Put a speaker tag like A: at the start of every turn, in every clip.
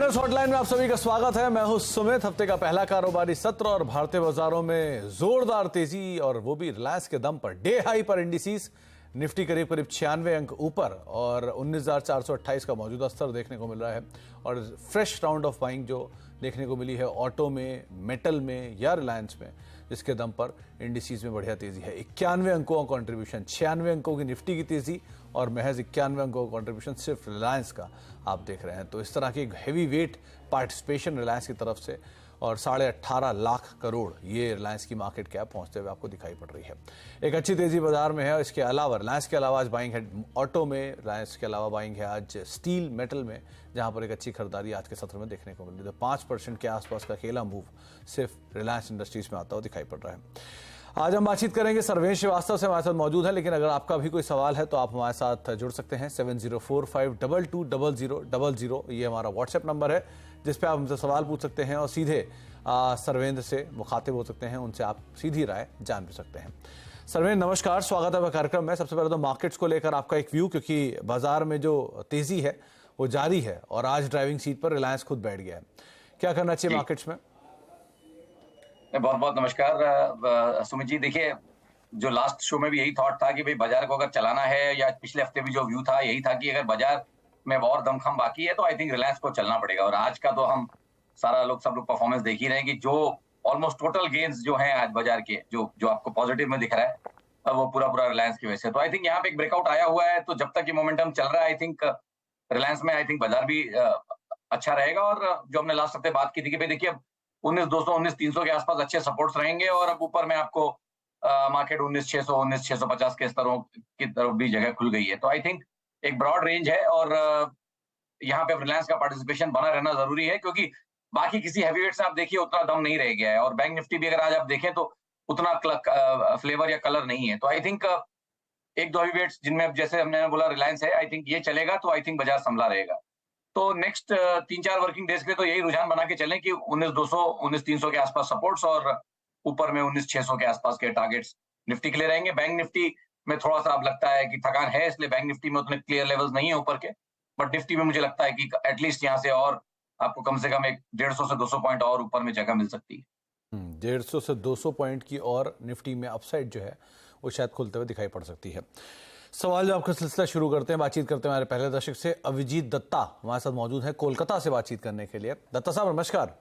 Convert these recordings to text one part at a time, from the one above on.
A: Traders hotline में आप सभी का स्वागत है। मैं हूं सुमित। हफ्ते का पहला कारोबारी सत्र और भारतीय बाजारों में जोरदार तेजी और वो भी रिलायंस के दम पर। डे हाई पर इंडिसेस निफ्टी करीब 96 अंक ऊपर और 19,428 का मौजूदा स्तर देखने को मिल रहा है। और फ्रेश राउंड ऑफ बाइंग जो देखने को मिली है ऑटो में, मेटल में या रिलायंस में, जिसके दम पर इंडिसेस में बढ़िया तेजी है। 91 अंकों का कॉन्ट्रीब्यूशन, 96 अंकों की निफ्टी की तेजी और महज 91 अंकों का कॉन्ट्रीब्यूशन सिर्फ रिलायंस का आप देख रहे हैं। तो इस तरह की एक हैवी वेट पार्टिसिपेशन रिलायंस की तरफ से और 18.5 लाख करोड़ ये रिलायंस की मार्केट कैप पहुंचते हुए आपको दिखाई पड़ रही है। एक अच्छी तेजी बाजार में है। इसके अलावा रिलायंस के अलावा आज बाइंग है ऑटो में, रिलायंस के अलावा बाइंग है आज स्टील मेटल में, जहां पर एक अच्छी खरीदारी आज के सत्र में देखने को मिली। तो 5% के आसपास का अकेला मूव सिर्फ रिलायंस इंडस्ट्रीज में आता हुआ दिखाई पड़ रहा है। आज हम बातचीत करेंगे सर्वेश श्रीवास्तव से, हमारे साथ मौजूद है। लेकिन अगर आपका भी कोई सवाल है तो आप हमारे साथ जुड़ सकते हैं। 7045220000 ये हमारा व्हाट्सएप नंबर है, जिस पे आप हमसे सवाल पूछ सकते हैं और सीधे सर्वेंद्र से मुखातिब हो सकते हैं। उनसे आप सीधी राय जान भी सकते हैं। सर्वेंद्र नमस्कार, स्वागत है कार्यक्रम में। सबसे पहले तो मार्केट्स को लेकर आपका एक व्यू, क्योंकि बाजार में जो तेजी है वो जारी है और आज ड्राइविंग सीट पर रिलायंस खुद बैठ गया है। क्या करना चाहिए मार्केट्स में?
B: बहुत बहुत नमस्कार सुमित जी। देखिए, जो लास्ट शो में भी यही थॉट था कि भाई बाजार को अगर चलाना है, या पिछले हफ्ते भी जो व्यू था यही था कि अगर बाजार में और दमखम बाकी है तो आई थिंक रिलायंस को चलना पड़ेगा। और आज का तो हम सब लोग परफॉर्मेंस देख ही रहे हैं कि जो ऑलमोस्ट टोटल गेन्स जो हैं आज बाजार के, जो आपको पॉजिटिव में दिख रहा है, अब वो पूरा रिलायंस की वजह से। तो आई थिंक यहाँ पे एक ब्रेकआउट आया हुआ है। तो जब तक ये मोमेंटम चल रहा है, आई थिंक रिलायंस में आई थिंक बाजार भी अच्छा रहेगा। और जो हमने लास्ट हफ्ते बात की थी कि भाई देखिए 19,200 19,300 के आसपास अच्छे सपोर्ट्स रहेंगे और अब ऊपर में आपको मार्केट 19,600 19,650 के स्तरों की तरफ भी जगह खुल गई है। तो आई थिंक एक ब्रॉड रेंज है और यहाँ पे रिलायंस का पार्टिसिपेशन बना रहना जरूरी है, क्योंकि बाकी किसी हैवीवेट से आप देखिए उतना दम नहीं रह गया है। और बैंक निफ्टी भी अगर आज आप देखें तो उतना फ्लेवर या कलर नहीं है। तो आई थिंक एक दो हैवीवेट्स जिनमें जैसे हमने बोला रिलायंस है, आई थिंक ये चलेगा तो आई थिंक बाजार संभला रहेगा। तो नेक्स्ट 3-4 वर्किंग डेज के लिए तो यही रुझान बना के चलें कि 19,200 19,300 के आसपास सपोर्ट्स और ऊपर में 19,600 के आसपास के टारगेट्स निफ्टी के लिए रहेंगे। बैंक निफ्टी में थोड़ा सा अब लगता है कि थकान है, इसलिए बैंक निफ्टी में उतने क्लियर लेवल्स नहीं है ऊपर के। बट निफ्टी में मुझे लगता है कि एटलीस्ट यहाँ से और आपको कम से कम एक 150 से 200 पॉइंट और ऊपर में जगह मिल सकती है।
A: 150 से 200 पॉइंट की और निफ्टी में अपसाइड जो है वो शायद खुलते हुए दिखाई पड़ सकती है। सवाल जवाब का सिलसिला शुरू करते हैं। बातचीत करते हैं हमारे पहले दर्शक से। अभिजीत दत्ता हमारे साथ मौजूद है कोलकाता से बातचीत करने के लिए। दत्ता साहब नमस्कार।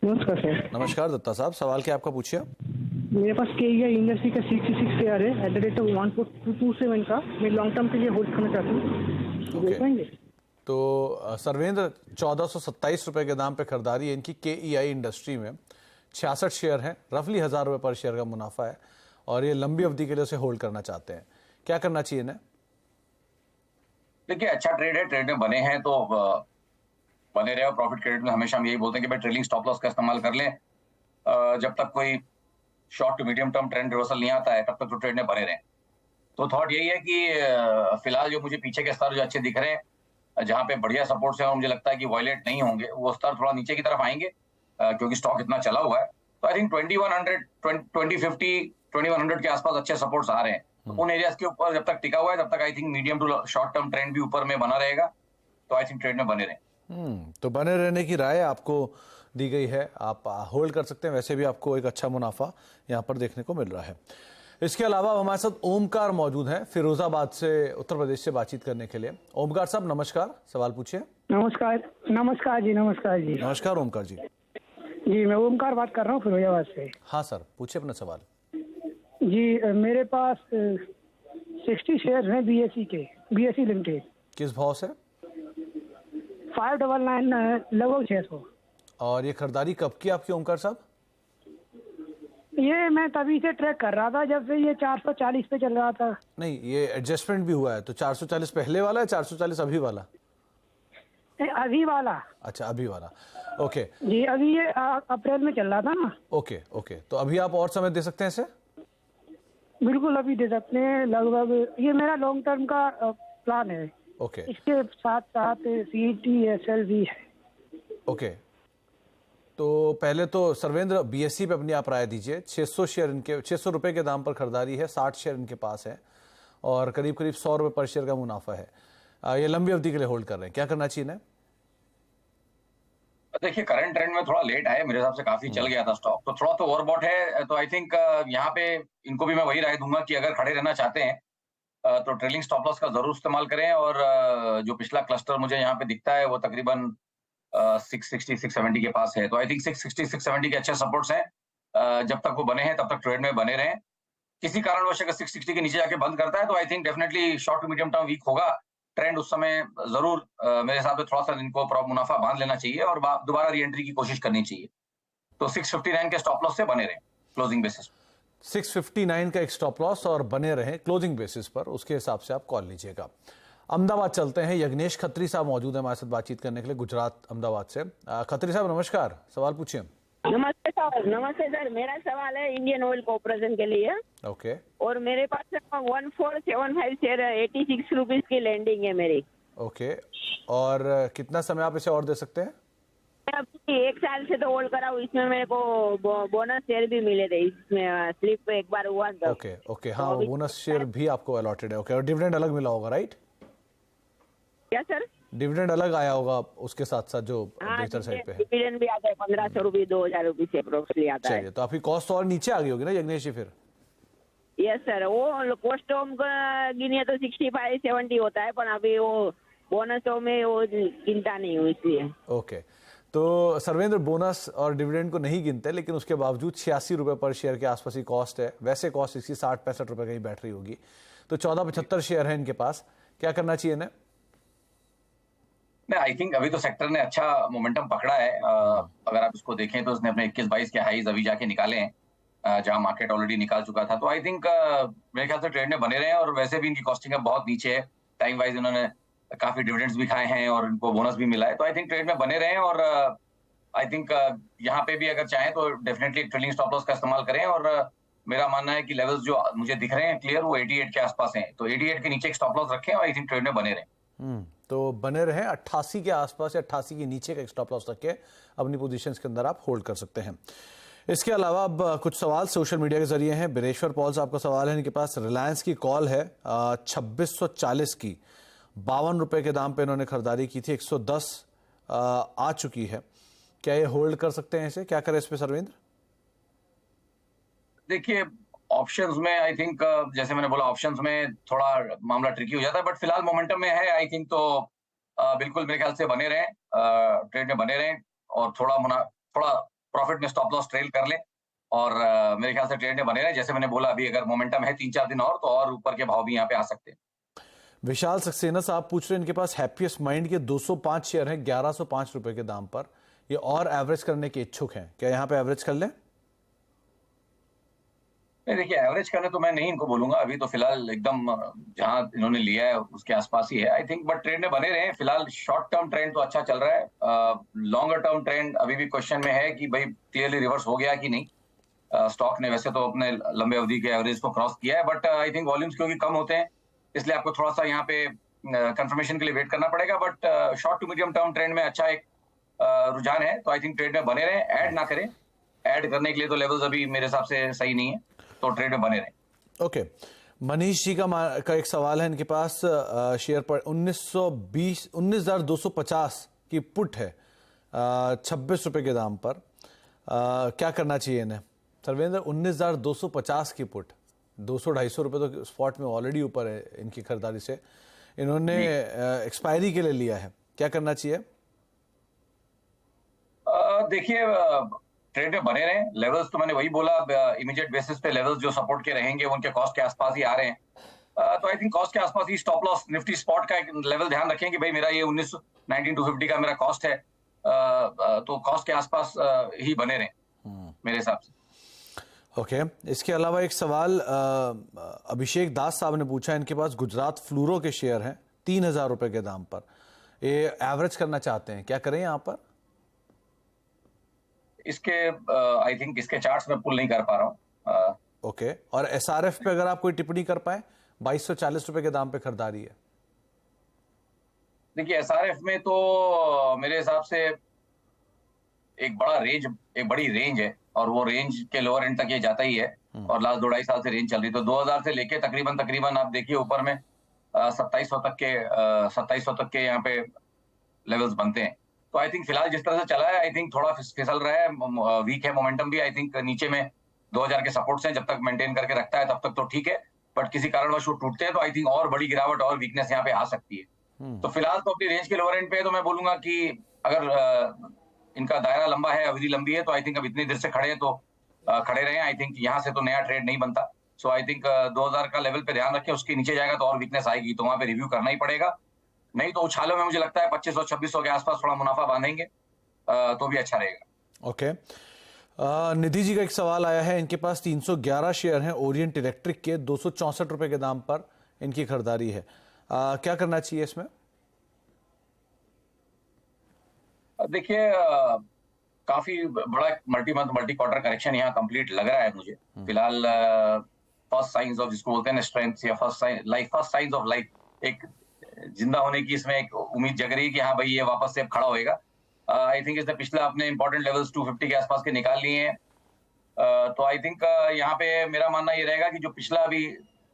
C: नमस्कार सर।
A: नमस्कार दत्ता साहब, सवाल क्या आपका पूछिए।
C: मेरे पास केईआई इंडस्ट्री का 66 शेयर है @1.227 का। मैं लॉन्ग टर्म के लिए होल्ड करना चाहता हूँ। बोल पाएंगे?
A: तो सर्वेंद्र 1427 रुपए के दाम पे खरीदारी है इनकी केईआई इंडस्ट्री में। 66 शेयर हैं, रफली 1,000 रुपए पर शेयर का मुनाफा है और ये लंबी अवधि के लिए उसे होल्ड करना चाहते हैं। क्या करना चाहिए ना?
B: देखिए, अच्छा ट्रेड है, ट्रेड में बने हैं तो बने रहे। और प्रॉफिट क्रेडिट में हमेशा हम यही बोलते हैं कि भाई ट्रेलिंग स्टॉप लॉस का इस्तेमाल कर लें। जब तक कोई short to medium term trend reversal नहीं आता है तब तक तो ट्रेड में बने रहें। तो थॉट यही है कि फिलहाल जो मुझे पीछे के स्तर जो अच्छे दिख रहे हैं, जहां पे बढ़िया सपोर्ट्स है और मुझे लगता है कि वायलेट नहीं होंगे, वो स्तर थोड़ा नीचे की तरफ आएंगे क्योंकि स्टॉक इतना चला हुआ है। तो आई थिंक 2100 2050 2100 के आसपास अच्छे सपोर्ट्स आ रहे हैं। उन एरियाज के ऊपर जब तक टिका हुआ है तब तक I think medium to short term trend भी ऊपर में बना रहेगा। तो आई थिंक ट्रेड में बने रहें।
A: तो बने रहने की राय आपको दी गई है, आप होल्ड कर सकते हैं। वैसे भी आपको एक अच्छा मुनाफा यहाँ पर देखने को मिल रहा है। इसके अलावा हमारे साथ ओमकार मौजूद हैं फिरोजाबाद से, उत्तर प्रदेश से बातचीत करने के लिए। ओमकार साहब नमस्कार, सवाल पूछिए।
C: नमस्कार। नमस्कार जी। नमस्कार जी।
A: नमस्कार ओमकार जी।
C: जी मैं ओमकार बात कर रहा हूँ फिरोजाबाद से।
A: हाँ सर, पूछिए अपना सवाल।
C: जी मेरे पास 60 शेयर हैं बीएसई लिमिटेड।
A: किस भाव से?
C: 599 लगभग 600।
A: और ये खरीदारी कब की आपकी ओमकार साहब?
C: ये मैं तभी से ट्रैक कर रहा था जब से ये 440 पे चल रहा था।
A: नहीं, ये एडजस्टमेंट भी हुआ है तो 440 पहले वाला है, 440 अभी वाला?
C: अभी वाला।
A: अच्छा अभी वाला, ओके
C: जी। अभी ये अप्रैल में चल रहा था ना।
A: ओके तो अभी आप और समय दे सकते हैं इसे?
C: बिल्कुल अभी दे सकते हैं। लगभग ये मेरा लॉन्ग टर्म का प्लान है।
A: ओके
C: इसके साथ साथ CTSL भी है।
A: ओके, तो पहले तो सर्वेंद्र बीएसई पे अपनी आप राय दीजिए। 600 शेयर इनके 600 रुपए के दाम पर खरीदारी है, 60 शेयर इनके पास है और करीब 100 रुपए पर शेयर का मुनाफा है। ये लंबी अवधि के लिए होल्ड कर रहे हैं, क्या करना चाहिए ना?
B: देखिए करंट ट्रेंड में थोड़ा लेट है, मेरे हिसाब से काफी चल गया था स्टॉक, तो थोड़ा तो ओवरबॉट है। तो आई थिंक यहाँ पे इनको भी मैं वही राय दूंगा कि अगर खड़े रहना चाहते हैं तो ट्रेलिंग स्टॉप लॉस का जरूर इस्तेमाल करें। और जो पिछला क्लस्टर मुझे यहाँ पे दिखता है वो तकरीबन 660 670 के पास है, तो आई थिंक 660 670 के अच्छे सपोर्ट्स हैं। जब तक वो बने हैं तब तक ट्रेड में बने रहें। किसी कारणवश अगर 660 के नीचे जाके बंद करता है तो I think definitely short to medium term weak होगा ट्रेंड। उस समय जरूर मेरे हिसाब से थोड़ा सा इनको मुनाफा बांध लेना चाहिए और दोबारा री एंट्री की कोशिश करनी चाहिए। तो 659 के स्टॉप लॉस से बने रहें क्लोजिंग बेसिस।
A: 659 का एक स्टॉप लॉस और बने रहें क्लोजिंग बेसिस पर, उसके हिसाब से आप कॉल लीजिएगा। अहमदाबाद चलते हैं, यज्ञेश खत्री साहब मौजूद है हमारे साथ बातचीत करने के लिए, गुजरात अहमदाबाद से। खत्री साहब नमस्कार, सवाल पूछिए।
D: नमस्ते सर। नमस्ते सर, मेरा सवाल है इंडियन ऑयल कॉर्पोरेशन के लिए।
A: ओके
D: और मेरे पास 1475 शेयर 86 रुपीज की लैंडिंग है मेरी।
A: ओके, और कितना समय आप इसे और दे सकते हैं?
D: मैं अभी 1 साल से तो होल्ड करा हूँ, इसमें मेरे को बोनस शेयर भी मिले थे, इसमें स्लिप एक बार हुआ था।
A: ओके ओके, हाँ वो बोनस शेयर भी आपको अलॉटेड है। ओके, और डिविडेंड अलग मिला होगा, राइट?
D: क्या सर?
A: डिविडेंड अलग आया होगा उसके साथ साथ जो
D: हाँ,
A: बेहतर साइड पे है।
D: डिविडेंड भी आता है 1500 रुपये 2000 रुपये से अप्रोक्सली आता है।
A: चलिए, तो आपकी कॉस्ट और नीचे आ गई होगी ना यज्ञेश जी फिर?
D: यस सर, वो कॉस्ट होम गिनिए तो 65-70 होता है, पर अभी वो बोनस में वो गिनता नहीं हूँ इसलिए।
A: ओके, तो सर्वेंद्र बोनस और डिविडेंड को नहीं गिनते, लेकिन उसके बावजूद 86 रुपए पर शेयर के आसपास ही कॉस्ट है। वैसे कॉस्ट इसकी 60-65 रुपए कहीं बैठ रही होगी, तो 1475 शेयर है इनके पास। क्या करना चाहिए इन्हें?
B: नहीं, आई थिंक अभी तो सेक्टर ने अच्छा मोमेंटम पकड़ा है। अगर आप इसको देखें तो उसने अपने 21-22 के हाईज अभी जाके निकाले हैं, जहां मार्केट ऑलरेडी निकाल चुका था। तो आई थिंक मेरे ख्याल से ट्रेड में बने रहे हैं, और वैसे भी इनकी कॉस्टिंग अब बहुत नीचे है। टाइम वाइज इन्होंने काफी डिविडेंड्स भी खाए हैं और इनको बोनस भी मिला है, तो आई थिंक ट्रेड में बने रहे हैं। और आई थिंक यहाँ पे भी अगर चाहें तो डेफिनेटली ट्रेलिंग स्टॉप लॉस का इस्तेमाल करें। और मेरा मानना है कि लेवल्स जो मुझे दिख रहे हैं क्लियर, वो 88 के आसपास हैं, तो 88 के नीचे एक स्टॉप लॉस रखें और आई थिंक ट्रेड में बने रहें।
A: तो बने रहे 88 के आसपास या 88 के नीचे का एक स्टॉप लॉस रख के अपनी पोजीशंस के अंदर आप होल्ड कर सकते हैं। इसके अलावा अब कुछ सवाल सोशल मीडिया के जरिए हैं। बिरेश्वर पॉल साहब का सवाल है, इनके पास रिलायंस की कॉल है 2640 की, 52 रुपए के दाम पे इन्होंने खरीदारी की थी, 110 आ चुकी है। क्या ये होल्ड कर सकते हैं इसे? क्या करें इस पे सर्वेंद्र?
B: देखिए ऑप्शंस में आई थिंक जैसे मैंने बोला, ऑप्शंस में थोड़ा मामला ट्रिकी हो जाता है, बट फिलहाल मोमेंटम में है आई थिंक, तो बिल्कुल मेरे ख्याल से बने रहें, ट्रेड में बने रहें और थोड़ा प्रॉफिट में स्टॉप लॉस ट्रेल कर लें। और मेरे ख्याल से ट्रेड में बने रहें। जैसे मैंने बोला, अभी अगर मोमेंटम है 3-4 दिन और, तो और ऊपर के भाव भी यहाँ पे आ सकते हैं।
A: विशाल सक्सेना साहब पूछ रहे हैं, इनके पास हैप्पीएस्ट माइंड के 205 शेयर हैं 1105 रुपए के दाम पर, ये और एवरेज करने के इच्छुक हैं, क्या यहाँ पे एवरेज कर लें?
B: नहीं, देखिए एवरेज करने तो मैं नहीं इनको बोलूंगा, अभी तो फिलहाल एकदम जहां इन्होंने लिया है उसके आसपास ही है आई थिंक, बट ट्रेड में बने रहे। फिलहाल शॉर्ट टर्म ट्रेंड तो अच्छा चल रहा है, लॉन्गर टर्म ट्रेंड अभी भी क्वेश्चन में है कि भाई क्लियरली रिवर्स हो गया कि नहीं। स्टॉक ने वैसे तो अपने लंबे अवधि के एवरेज को क्रॉस किया है, बट आई थिंक वॉल्यूम्स क्योंकि कम होते हैं, इसलिए आपको थोड़ा सा यहाँ पे कंफर्मेशन के लिए वेट करना पड़ेगा। But short to medium term trend में अच्छा एक रुझान है, तो आई थिंक ट्रेड में बने रहे। ऐड ना करें, ऐड करने के लिए तो लेवल्स अभी मेरे हिसाब से सही नहीं है, तो ट्रेड में बने रहे।
A: ओके, मनीष जी का एक सवाल है, इनके पास शेयर पर 19,250 की पुट है 26 रुपए के दाम पर, क्या करना चाहिए इन्हें? सर्वेंद्र, 19,250 की पुट, 200-250 रुपए तो स्पॉट में ऑलरेडी ऊपर है इनकी खरीदारी से, इन्होंने एक्सपायरी के लिए लिया है, क्या करना चाहिए?
B: देखिए ट्रेड में बने रहे। लेवल्स तो मैंने वही बोला, इमीडिएट बेसिस पे लेवल्स जो सपोर्ट के रहेंगे उनके कॉस्ट के आसपास ही आ रहे हैं, तो आई थिंक कॉस्ट के आसपास ही स्टॉप लॉस। निफ्टी स्पॉट का एक लेवल ध्यान रखें कि भाई मेरा ये 19,250 का मेरा कॉस्ट है, तो कॉस्ट के आसपास ही बने रहे मेरे हिसाब से।
A: ओके, इसके अलावा एक सवाल अभिषेक दास साहब ने पूछा, इनके पास गुजरात फ्लूरो के शेयर हैं 3,000 रुपए के दाम पर, ये एवरेज करना चाहते हैं, क्या करें यहाँ पर?
B: इसके आई थिंक इसके चार्ट्स में पुल नहीं कर पा रहा हूँ।
A: ओके, और एसआरएफ पे अगर आप कोई टिप्पणी कर पाए, 2240 रुपए के दाम पे खरीदारी है।
B: देखिए एसआरएफ में तो मेरे हिसाब से एक बड़ी रेंज है, और वो रेंज के लोअर एंड तक ये जाता ही है, और लास्ट 2-2.5 साल से रेंज चल रही, तो 2000 से लेके तकरीबन आप देखिए ऊपर में 2700 तक के यहाँ पे लेवल्स बनते हैं। तो आई थिंक फिलहाल जिस तरह से चला है आई थिंक थोड़ा फिसल रहा है, वीक है मोमेंटम भी। आई थिंक नीचे में 2000 के सपोर्ट्स हैं, जब तक मेंटेन करके रखता है तब तक तो ठीक है, बट किसी कारणवश वो टूटते हैं तो आई थिंक और बड़ी गिरावट और वीकनेस यहाँ पे आ सकती है। तो फिलहाल तो अपनी रेंज के लोअर एंड पे तो मैं बोलूंगा कि अगर इनका दायरा लंबा है, अवधि लंबी है, तो आई थिंक अब इतनी देर से खड़े हैं तो खड़े रहे। आई थिंक यहाँ से तो नया ट्रेड नहीं बनता। सो आई थिंक 2000 का लेवल पे ध्यान रखें, उसके नीचे जाएगा तो और वीकनेस आएगी, तो वहां पे रिव्यू करना ही पड़ेगा। नहीं तो उछालों में मुझे लगता है 2500-2600 के आसपास थोड़ा मुनाफा बांधेंगे तो भी अच्छा रहेगा।
A: ओके। निधि जी का एक सवाल आया है, इनके पास 311 शेयर हैं ओरिएंट इलेक्ट्रिक के, 264 रुपए के दाम पर इनकी खरीदारी है। क्या करना चाहिए इसमें?
B: देखिए काफी बड़ा multi month multi quarter correction यहाँ कंप्लीट लग रहा है मुझे फिलहाल। फर्स्ट साइंस ऑफ जिसको बोलते हैं स्ट्रेंथ या फर्स्ट साइंस ऑफ लाइफ, एक जिंदा होने की इसमें एक उम्मीद जग रही है कि हाँ भाई ये वापस से अब खड़ा होएगा। आई थिंक इसने पिछला अपने इंपॉर्टेंट लेवल्स 250 के आसपास के निकाल लिए हैं। तो आई थिंक यहाँ पे मेरा मानना ये रहेगा कि जो पिछला अभी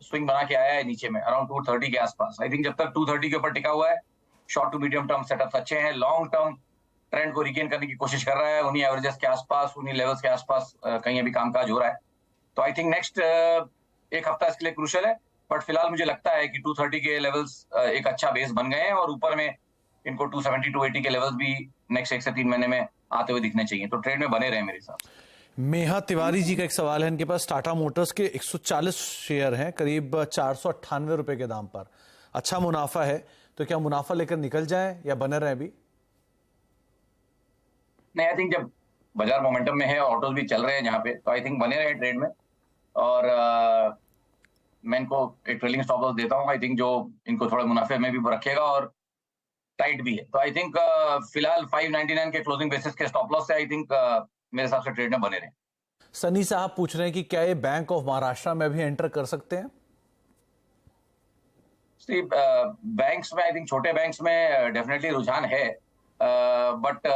B: स्विंग बना के आया है नीचे में अराउंड 230 के आसपास, आई थिंक जब तक 230 के ऊपर टिका हुआ है, short to medium term setups अच्छे हैं। लॉन्ग टर्म ट्रेंड को रिगेन करने की कोशिश कर रहा है, उन्हीं एवरेजेस के आसपास, उन्हीं लेवल्स के आसपास कहीं अभी कामकाज हो रहा है। तो आई थिंक नेक्स्ट एक हफ्ता इसके लिए क्रूशियल है, बट फिलहाल मुझे लगता है कि 230 के लेवल्स एक अच्छा बेस बन गए हैं और ऊपर में इनको 270-280 के लेवल्स भी नेक्स्ट 1 से 3 महीने में आते हुए दिखने चाहिए, तो ट्रेड में बने रहे मेरे हिसाब से।
A: मेहा तिवारी जी का एक सवाल है, इनके पास टाटा मोटर्स के 140 शेयर हैं करीब 498 रुपए के दाम पर, अच्छा मुनाफा है, तो क्या मुनाफा लेकर निकल जाएं या बने रहे भी?
B: नहीं, आई थिंक जब बाजार मोमेंटम में है, ऑटोज भी चल रहे हैं जहाँ पे, तो आई थिंक बने रहे ट्रेड में। और मैं इनको एक ट्रेलिंग स्टॉप लॉस देता हूँ, आई थिंक जो इनको थोड़ा मुनाफे में भी रखेगा और टाइट भी है। तो आई थिंक फिलहाल 599 के क्लोजिंग बेसिस के स्टॉप लॉस से आई थिंक मेरे हिसाब से ट्रेड में बने रहे।
A: सनी साहब पूछ रहे हैं कि क्या ये बैंक ऑफ महाराष्ट्र में भी एंटर कर सकते हैं?
B: बैंक्स में आई थिंक छोटे बैंक्स में डेफिनेटली रुझान है, बट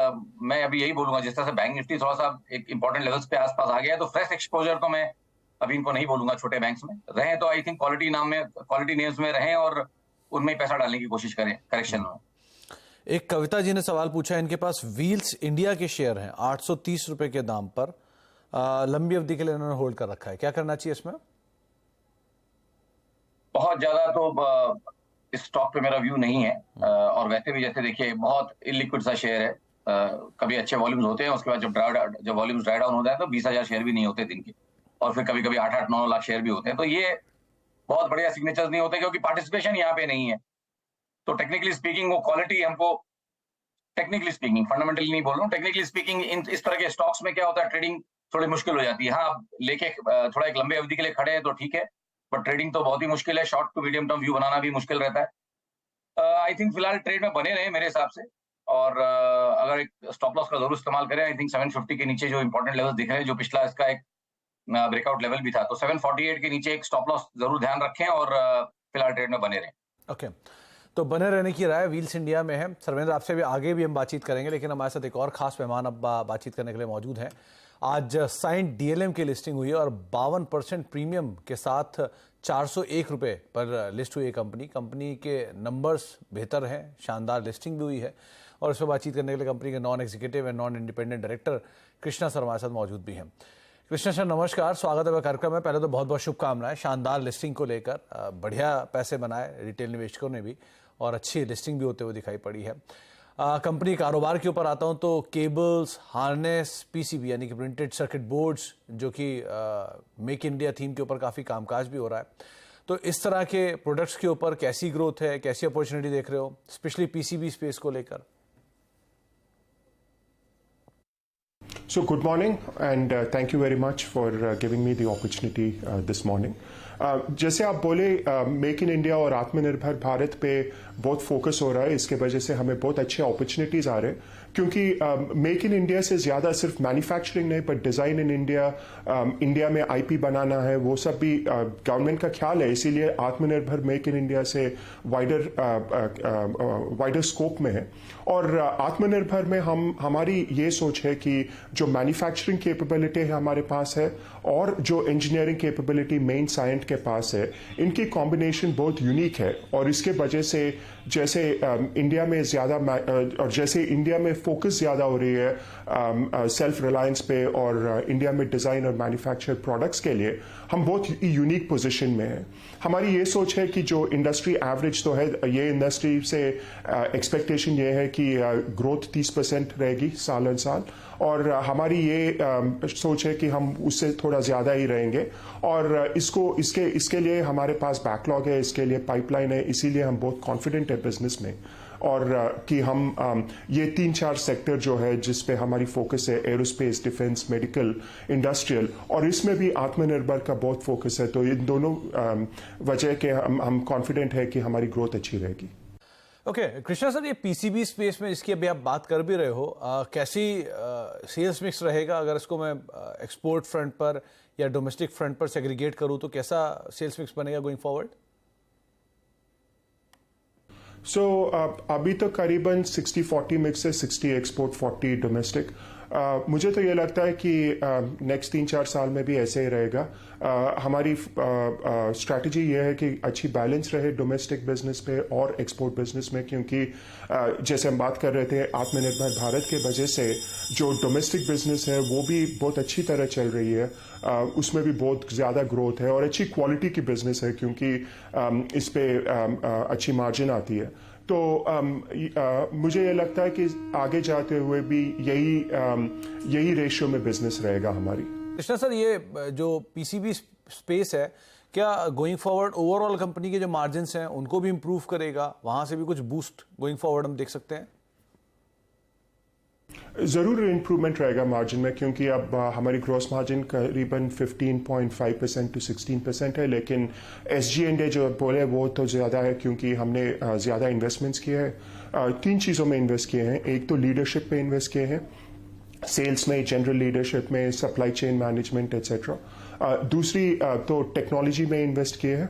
B: मैं अभी यही बोलूंगा जिस तरह से बैंक निफ्टी थोड़ा सा एक इंपॉर्टेंट लेवल्स पे आसपास आ गया है, तो फ्रेश एक्सपोजर तो मैं अभी इनको नहीं बोलूंगा छोटे बैंक्स में रहें, तो आई थिंक क्वालिटी नेम्स में रहें और उनमें ही पैसा डालने की कोशिश करें करेक्शन में।
A: एक कविता जी ने सवाल पूछा है, इनके पास व्हील्स इंडिया के शेयर हैं 830 रुपए के दाम पर, लंबी अवधि के लिए उन्होंने होल्ड कर रखा है, क्या करना चाहिए इसमें?
B: बहुत ज्यादा तो इस स्टॉक पे मेरा व्यू नहीं है, और वैसे भी जैसे देखिए बहुत इलिक्विड सा शेयर है, कभी अच्छे वॉल्यूम्स होते हैं, उसके बाद जब वॉल्यूम्स ड्राई डाउन होता है तो 20,000 शेयर भी नहीं होते दिन के, और फिर कभी कभी 8-9 लाख शेयर भी होते हैं, तो ये बहुत बढ़िया सिग्नेचर्स नहीं होते क्योंकि पार्टिसिपेशन यहाँ पे नहीं है। तो टेक्निकली स्पीकिंग वो क्वालिटी हमको, टेक्निकली स्पीकिंग, फंडामेंटली नहीं बोल रहा हूँ, टेक्निकली स्पीकिंग इस तरह के स्टॉक्स में क्या होता है, ट्रेडिंग थोड़ी मुश्किल हो जाती है। हाँ, आप लेके थोड़ा एक लंबे अवधि के लिए खड़े हैं तो ठीक है, बट ट्रेडिंग तो बहुत ही मुश्किल है, short to medium term view बनाना भी मुश्किल रहता है। आई थिंक फिलहाल ट्रेड में बने रहे मेरे हिसाब से, और अगर एक स्टॉप लॉस का जरूर इस्तेमाल करें। आई थिंक 750 के नीचे जो इंपॉर्टेंट लेवल दिख रहे हैं, जो पिछला इसका एक ब्रेकआउट लेवल भी था, तो 748 के नीचे एक स्टॉप लॉस जरूर ध्यान रखें और फिलहाल ट्रेड में बने रहें।
A: ओके, तो बने रहने की राय व्हील्स इंडिया में है। सर्वेंद्र, आपसे भी आगे भी हम बातचीत करेंगे, लेकिन हमारे साथ एक और खास मेहमान अब बातचीत करने के लिए मौजूद हैं। आज साइंट डीएलएम की लिस्टिंग हुई है और 52% प्रीमियम के साथ 401 रुपये पर लिस्ट हुई है कंपनी के नंबर्स बेहतर हैं, शानदार लिस्टिंग भी हुई है, और इस पर बातचीत करने के लिए कंपनी के non executive and non independent director Krishna sir हमारे साथ मौजूद भी हैं। कृष्णा सर नमस्कार, स्वागत है कार्यक्रम में। पहले तो बहुत बहुत शुभकामनाएं शानदार लिस्टिंग को लेकर, बढ़िया पैसे बनाए रिटेल निवेशकों ने भी, और अच्छी लिस्टिंग भी होते हुए दिखाई पड़ी है। कंपनी कारोबार के ऊपर आता हूं तो केबल्स, हार्नेस, पीसीबी यानी कि प्रिंटेड सर्किट बोर्ड्स, जो कि मेक इंडिया थीम के ऊपर काफ़ी कामकाज भी हो रहा है, तो इस तरह के प्रोडक्ट्स के ऊपर कैसी ग्रोथ है, कैसी अपॉर्चुनिटी देख रहे हो, स्पेशली पीसीबी स्पेस को लेकर?
E: So good morning and thank you very much for giving me the opportunity this morning. जैसे आप बोले, मेक इन इंडिया और आत्मनिर्भर भारत पे बहुत फोकस हो रहा है, इसके वजह से हमें बहुत अच्छे अपॉर्चुनिटीज आ रहे हैं, क्योंकि मेक इन इंडिया से ज्यादा सिर्फ मैन्युफैक्चरिंग नहीं पर डिजाइन इन इंडिया, इंडिया में आईपी बनाना है, वो सब भी गवर्नमेंट का ख्याल है। इसीलिए आत्मनिर्भर मेक इन इंडिया से वाइडर स्कोप में है। और आत्मनिर्भर में हमारी ये सोच है कि जो मैन्युफैक्चरिंग कैपेबिलिटी है हमारे पास है, और जो इंजीनियरिंग कैपेबिलिटी मेन साइंस के पास है, इनकी कॉम्बिनेशन बहुत यूनिक है और इसके वजह से जैसे इंडिया में ज़्यादा और जैसे इंडिया में फोकस ज़्यादा हो रही है सेल्फ रिलायंस पे और इंडिया में डिज़ाइन और मैन्युफैक्चर प्रोडक्ट्स के लिए हम बहुत यूनिक पोजीशन में हैं। हमारी ये सोच है कि जो इंडस्ट्री एवरेज तो है, ये इंडस्ट्री से एक्सपेक्टेशन ये है कि ग्रोथ 30% रहेगी साल और साल, और हमारी ये सोच है कि हम उससे थोड़ा ज़्यादा ही रहेंगे और इसके लिए हमारे पास बैकलॉग है, इसके लिए पाइपलाइन है, इसीलिए हम बहुत कॉन्फिडेंट है बिजनेस में और कि हम ये 3-4 सेक्टर जो है जिस पे हमारी फोकस है, एरोस्पेस, डिफेंस, मेडिकल, इंडस्ट्रियल, और इसमें भी आत्मनिर्भर का बहुत फोकस है, तो इन दोनों वजह के हम कॉन्फिडेंट है कि हमारी ग्रोथ अच्छी रहेगी।
A: ओके कृष्णा सर, ये पीसीबी स्पेस में जिसकी अभी आप बात कर भी रहे हो, कैसी सेल्स मिक्स रहेगा? अगर इसको मैं एक्सपोर्ट फ्रंट पर या डोमेस्टिक फ्रंट पर सेग्रीगेट करूं तो कैसा सेल्स मिक्स बनेगा गोइंग फॉरवर्ड?
E: अभी तो करीबन 60-40 मिक्स है, 60 एक्सपोर्ट 40 डोमेस्टिक। मुझे तो ये लगता है कि नेक्स्ट 3-4 साल में भी ऐसे ही रहेगा। हमारी स्ट्रैटेजी ये है कि अच्छी बैलेंस रहे डोमेस्टिक बिजनेस पे और एक्सपोर्ट बिजनेस में, क्योंकि जैसे हम बात कर रहे थे आत्मनिर्भर भारत के वजह से जो डोमेस्टिक बिजनेस है वो भी बहुत अच्छी तरह चल रही है, उसमें भी बहुत ज़्यादा ग्रोथ है और अच्छी क्वालिटी की बिजनेस है क्योंकि इस पे अच्छी मार्जिन आती है। तो मुझे ये लगता है कि आगे जाते हुए भी यही रेशियो में बिजनेस रहेगा हमारी।
A: कृष्णा सर, ये जो पीसीबी स्पेस है, क्या गोइंग फॉरवर्ड ओवरऑल कंपनी के जो मार्जिन्स हैं उनको भी इंप्रूव करेगा? वहां से भी कुछ बूस्ट गोइंग फॉरवर्ड हम देख सकते हैं?
E: ज़रूर इम्प्रूवमेंट रहेगा मार्जिन में, क्योंकि अब हमारी ग्रॉस मार्जिन करीबन 15.5% to 16% है, लेकिन SG&A जो बोले वो तो ज़्यादा है क्योंकि हमने ज़्यादा इन्वेस्टमेंट्स किए हैं। 3 चीज़ों में इन्वेस्ट किए हैं। एक तो लीडरशिप पे इन्वेस्ट किए हैं, सेल्स में, जनरल लीडरशिप में, सप्लाई चेन मैनेजमेंट एट्सेट्रा। दूसरी तो टेक्नोलॉजी में इन्वेस्ट किए हैं,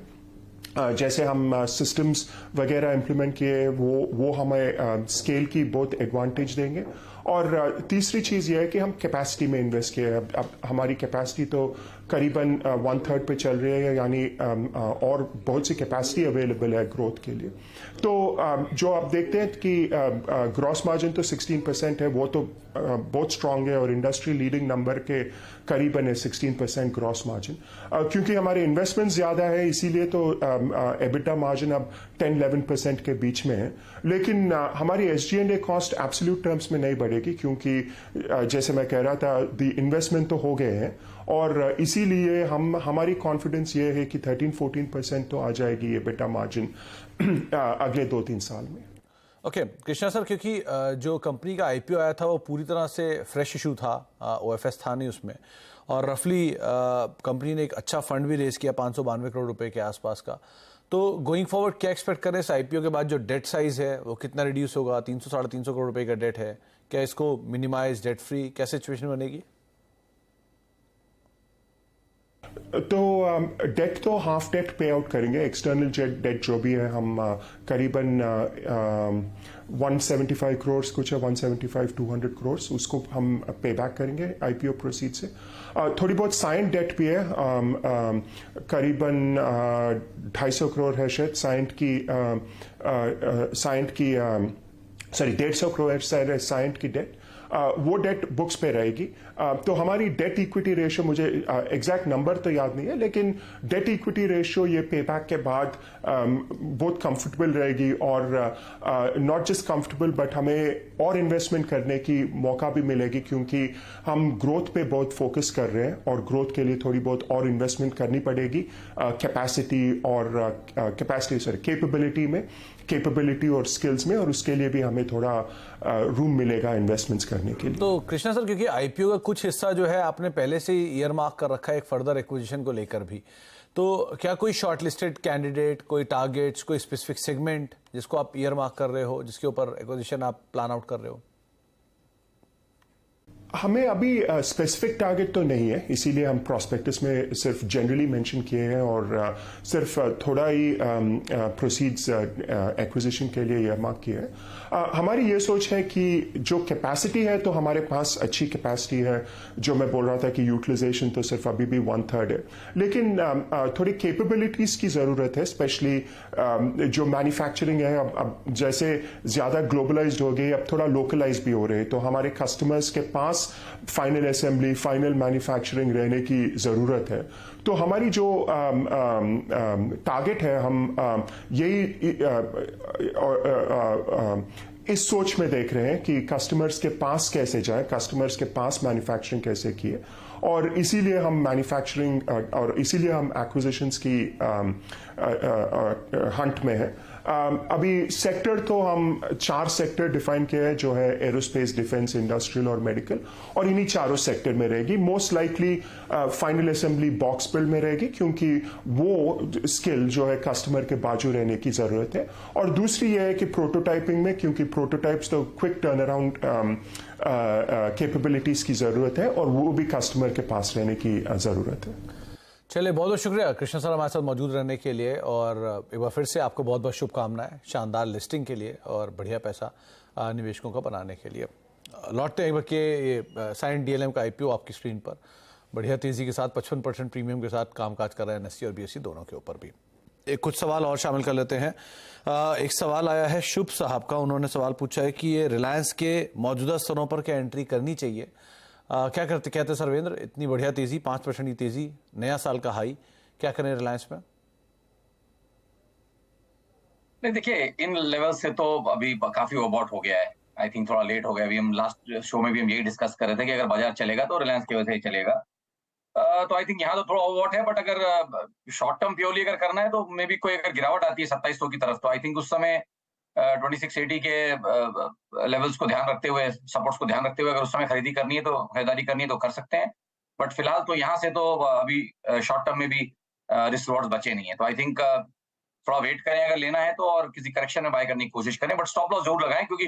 E: जैसे हम सिस्टम्स वगैरह इम्प्लीमेंट किए वो हमें स्केल की बहुत एडवांटेज देंगे। और तीसरी चीज़ ये है कि हम कैपेसिटी में इन्वेस्ट किए हैं। अब हमारी कैपेसिटी तो करीबन 1/3 पे चल रही है, यानी और बहुत सी कैपेसिटी अवेलेबल है ग्रोथ के लिए। तो जो आप देखते हैं कि ग्रॉस मार्जिन तो 16% है, वो तो बहुत स्ट्रांग है और इंडस्ट्री लीडिंग नंबर के करीबन है 16% ग्रॉस मार्जिन। क्योंकि हमारे इन्वेस्टमेंट ज़्यादा है इसीलिए तो एबिटा मार्जिन अब 10-11% के बीच में है, लेकिन हमारी SG&A कॉस्ट एब्सोल्यूट टर्म्स में नहीं बढ़ेगी क्योंकि जैसे मैं कह रहा था दी इन्वेस्टमेंट तो हो गए हैं और इसीलिए हमारी कॉन्फिडेंस ये है कि 13-14% तो आ जाएगी एबिटा मार्जिन अगले 2-3 साल में।
A: ओके कृष्णा सर, क्योंकि जो कंपनी का IPO आया था वो पूरी तरह से फ्रेश इशू था, OFS था नहीं उसमें, और रफली कंपनी ने एक अच्छा फंड भी रेज किया 592 करोड़ रुपए के आसपास का। तो गोइंग फॉरवर्ड क्या एक्सपेक्ट करें इस IPO के बाद? जो डेट साइज है वो कितना रिड्यूस होगा? 300-350 करोड़ रुपए का डेट है, क्या इसको मिनिमाइज, डेट फ्री, क्या सिचुएशन बनेगी?
E: तो डेट तो हाफ डेट पे आउट करेंगे, एक्सटर्नल डेट जो भी है हम करीबन 175 करोड़ कुछ है, 175-200 करोड़ उसको हम पे बैक करेंगे IPO प्रोसीड से। थोड़ी बहुत साइंट डेट भी है, करीबन 250 करोड़ है शायद साइंट की 150 करोड़ है साइंट की डेट, वो डेट बुक्स पे रहेगी। तो हमारी डेट इक्विटी रेशियो, मुझे एग्जैक्ट नंबर तो याद नहीं है, लेकिन डेट इक्विटी रेशियो ये पे बैक के बाद बहुत कंफर्टेबल रहेगी और नॉट जस्ट कंफर्टेबल बट हमें और इन्वेस्टमेंट करने की मौका भी मिलेगी क्योंकि हम ग्रोथ पे बहुत फोकस कर रहे हैं और ग्रोथ के लिए थोड़ी बहुत और इन्वेस्टमेंट करनी पड़ेगी कैपेबिलिटी और स्किल्स में, और उसके लिए भी हमें थोड़ा रूम मिलेगा इन्वेस्टमेंट्स करने के लिए।
A: तो कृष्णा सर, क्योंकि IPO का कुछ हिस्सा जो है आपने पहले से ही ईयर मार्क कर रखा है एक फर्दर एक्विजिशन को लेकर भी, तो क्या कोई शॉर्टलिस्टेड कैंडिडेट, कोई टारगेट्स, कोई स्पेसिफिक सेगमेंट जिसको आप ईयर मार्क कर रहे हो, जिसके ऊपर एक्विजिशन आप प्लान आउट कर रहे हो?
E: हमें अभी स्पेसिफिक टारगेट तो नहीं है, इसीलिए हम प्रॉस्पेक्टस में सिर्फ जनरली मेंशन किए हैं और सिर्फ थोड़ा ही प्रोसीड्स एक्विजिशन के लिए इयरमार्क किए हैं। हमारी ये सोच है कि जो कैपेसिटी है तो हमारे पास अच्छी कैपेसिटी है, जो मैं बोल रहा था कि यूटिलाइजेशन तो सिर्फ अभी भी 1/3 है, लेकिन थोड़ी कैपेबिलिटीज की जरूरत है, स्पेशली जो मैन्युफैक्चरिंग है अब जैसे ज्यादा ग्लोबलाइज्ड हो गई, अब थोड़ा लोकलाइज भी हो रहे हैं, तो हमारे कस्टमर्स के पास फाइनल असेंबली, फाइनल मैन्युफैक्चरिंग रहने की जरूरत है। तो हमारी जो टारगेट है, हम यही इस सोच में देख रहे हैं कि कस्टमर्स के पास कैसे जाए, कस्टमर्स के पास मैन्युफैक्चरिंग कैसे किए, और इसीलिए हम मैन्युफैक्चरिंग और इसीलिए हम एक्विजिशंस की हंट में है। अभी सेक्टर तो हम 4 सेक्टर डिफाइन किए हैं, जो है एरोस्पेस, डिफेंस, इंडस्ट्रियल और मेडिकल, और इन्हीं चारों सेक्टर में रहेगी। Most likely final assembly box build में रहेगी, क्योंकि वो स्किल जो है कस्टमर के बाजू रहने की जरूरत है। और दूसरी ये है कि प्रोटोटाइपिंग में, क्योंकि प्रोटोटाइप्स तो क्विक टर्न अराउंड कैपेबिलिटीज की जरूरत है, और वो भी कस्टमर के पास रहने की जरूरत है।
A: चलिए, बहुत बहुत शुक्रिया कृष्ण सर हमारे साथ मौजूद रहने के लिए, और एक बार फिर से आपको बहुत बहुत शुभकामनाएं शानदार लिस्टिंग के लिए और बढ़िया पैसा निवेशकों का बनाने के लिए। लौटते हैं एक बार के ये साइन डीएलएम का आईपीओ आपकी स्क्रीन पर बढ़िया तेजी के साथ 55% प्रीमियम के साथ कामकाज कर रहे हैं एनएससी और बीएससी दोनों के ऊपर भी। एक कुछ सवाल और शामिल कर लेते हैं। एक सवाल आया है शुभ साहब का, उन्होंने सवाल पूछा है कि ये रिलायंस के मौजूदा स्तरों पर क्या एंट्री करनी चाहिए? क्या कहते सर्वेंद्र, इतनी बढ़िया तेजी, 5% की तेजी, नया साल का हाई, क्या करें रिलायंस में?
B: नहीं, देखिए इन लेवल से तो अभी काफी ओवरबॉट हो गया है। आई थिंक थोड़ा लेट हो गया। अभी हम लास्ट शो में भी हम यही डिस्कस कर रहे थे कि अगर बाजार चलेगा तो रिलायंस की वजह से ही चलेगा। तो आई थिंक यहाँ तो थोड़ा ओवरबॉट है, बट अगर शॉर्ट टर्म प्योरली अगर करना है तो मे बी कोई अगर गिरावट आती है 2700 की तरफ, तो आई थिंक उस समय 2680 के लेवल्स को ध्यान रखते हुए, सपोर्ट्स को ध्यान रखते हुए अगर उस समय खरीदारी करनी है तो कर सकते हैं। बट फिलहाल तो यहाँ से तो अभी शॉर्ट टर्म में भी रिस्क रिवॉर्ड्स बचे नहीं है, तो आई थिंक थोड़ा वेट करें अगर लेना है तो, और किसी करेक्शन में बाय करने की कोशिश करें, बट स्टॉप लॉस जरूर लगाएं, क्योंकि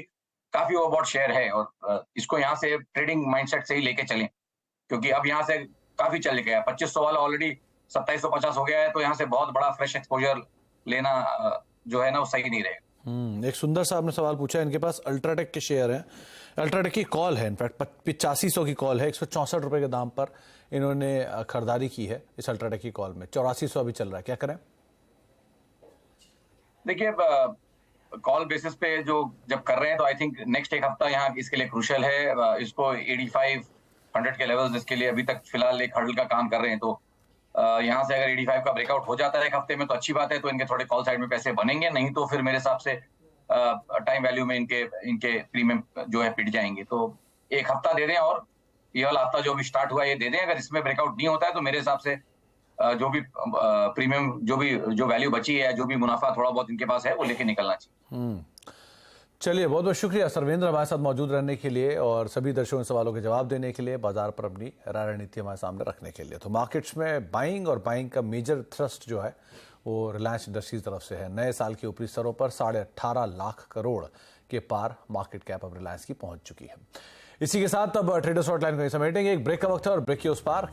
B: काफी ओवरबॉट शेयर है और इसको यहाँ से ट्रेडिंग माइंडसेट से ही लेके चलें, क्योंकि अब यहाँ से काफी चल गया है। 2500 वाला ऑलरेडी 2750 हो गया है, तो यहाँ से बहुत बड़ा फ्रेश एक्सपोजर लेना जो है ना, वो सही नहीं रहेगा।
A: एक सुंदर साहब ने सवाल पूछा है, इनके पास अल्ट्राटेक के शेयर हैं, अल्ट्राटेक की कॉल है, इनफैक्ट 8500 की कॉल है, 164 रुपए के दाम पर इन्होंने खरीदारी की है इस अल्ट्राटेक की कॉल में, 8400 अभी चल रहा है, क्या करें?
B: देखिए, कॉल बेसिस पे जो जब कर रहे हैं तो आई थिंक नेक्स्ट एक हफ्ता यहाँ इसके लिए क्रूशियल है। इसको 8500 के लेवल्स इसके लिए अभी तक फिलहाल एक हर्डल का काम कर रहे हैं, तो यहाँ से अगर 85 का ब्रेकआउट हो जाता है एक हफ्ते में तो अच्छी बात है, तो इनके थोड़े कॉल साइड में पैसे बनेंगे, नहीं तो फिर मेरे हिसाब से टाइम वैल्यू में इनके प्रीमियम जो है पिट जाएंगे। तो एक हफ्ता दे दें, और ये वाला हफ्ता जो भी स्टार्ट हुआ ये दे दें। अगर इसमें ब्रेकआउट नहीं होता है तो मेरे हिसाब से जो भी प्रीमियम जो वैल्यू बची है, जो भी मुनाफा थोड़ा बहुत इनके पास है, वो लेके निकलना चाहिए।
A: चलिए, बहुत बहुत शुक्रिया सर्वेंद्र हमारे साथ मौजूद रहने के लिए और सभी दर्शकों के सवालों के जवाब देने के लिए, बाजार पर अपनी रणनीति हमारे सामने रखने के लिए। तो मार्केट्स में बाइंग का मेजर थ्रस्ट जो है वो रिलायंस इंडस्ट्रीज तरफ से है। नए साल के ऊपरी स्तरों पर 18.5 लाख करोड़ के पार मार्केट कैप अब रिलायंस की पहुंच चुकी है। इसी के साथ अब ट्रेडर्स हॉटलाइन को समेटेंगे, एक ब्रेक का वक्त है और ब्रेक के उस पार